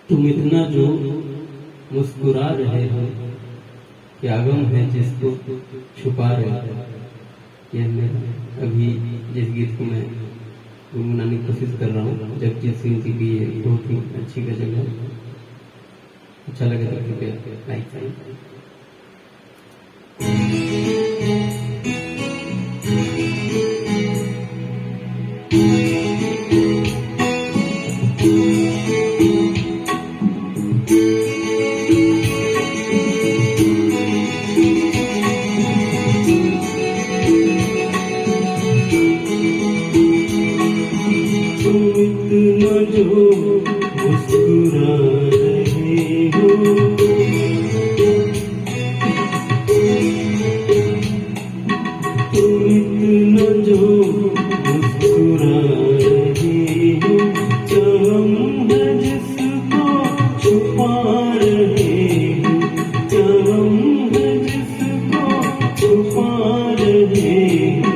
तुम इतना जो मुस्कुरा रहे हो, क्या गम है जिसको छुपा रहे हो। यह मैं अभी जिस गीत को मैं गुनगुनाने की कोशिश कर रहा हूँ, जगजीत सिंह जी की ये बहुत ही अच्छी गजल है। अच्छा लगे तो कृपया लाइक करें। जो मुस्कुरा रहे हो, तुम इतना जो मुस्कुरा रहे हो, क्या गम है जिसको छुपा रहे हो, क्या गम है जिसको छुपा रहे हो,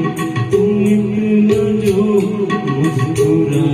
तुम इतना जो मुस्कुरा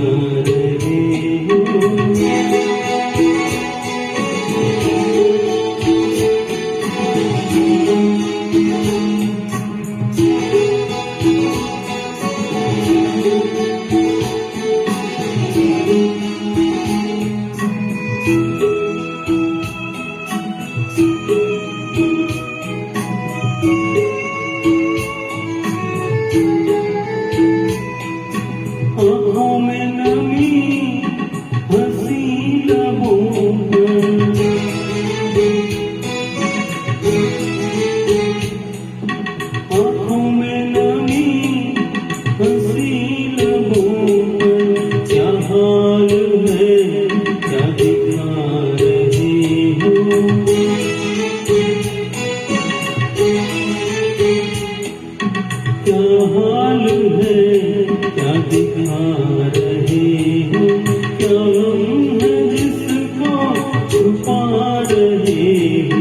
आँखों में नमी हंसी लबों पर, आँखों में नमी हंसी लबों पर, क्या हाल है क्या दिखा रहे हो, क्या हाल है क्या दिखा रहे हो, क्या गम है जिसको छुपा रहे हो,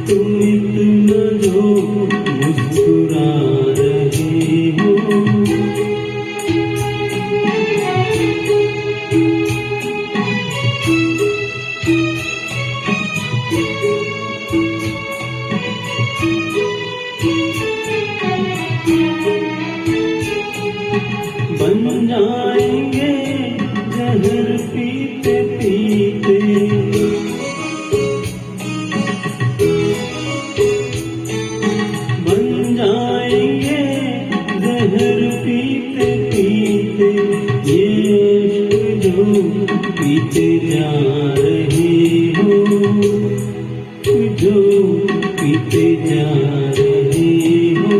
तुम इतना जो मुस्कुरा रहे हो। बन जाएंगे जहर पीते पीते, बन जाएंगे जहर पीते पीते, ये इश्क जो पीते जा रहे हो, जो पीते जा रहे हो।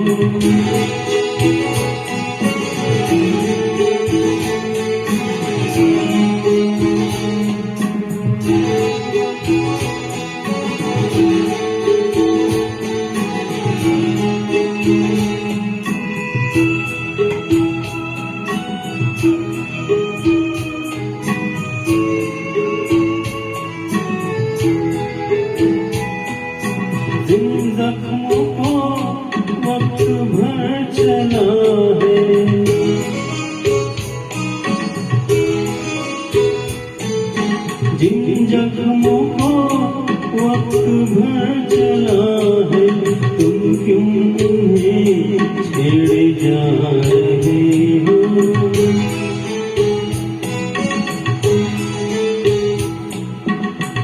जिन जख्मों को वक्त भर चला है, जिन जख्मों को वक्त भर चला है, तुम क्यों उन्हें छेड़े जा रहे हो,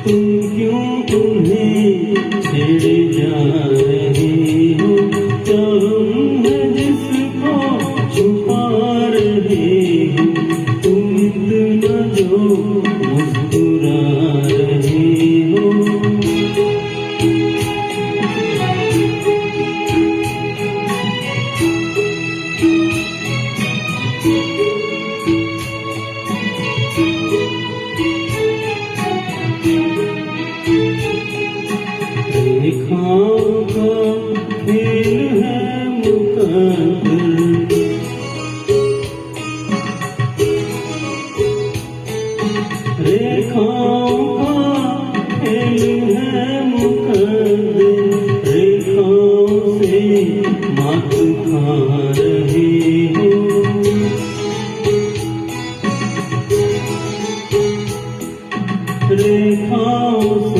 तुम क्यों उन्हें छेड़े जा रहे हो, क्या गम है जिसको छुपा रहे हो, तुम इतना जो मुस्कुरा रहे हो। रेखाओं का खेल है मुकद्दर, रेखाओं का खेल है मुकद्दर, रेखाओं से मात खा रहे हो, रेखाओं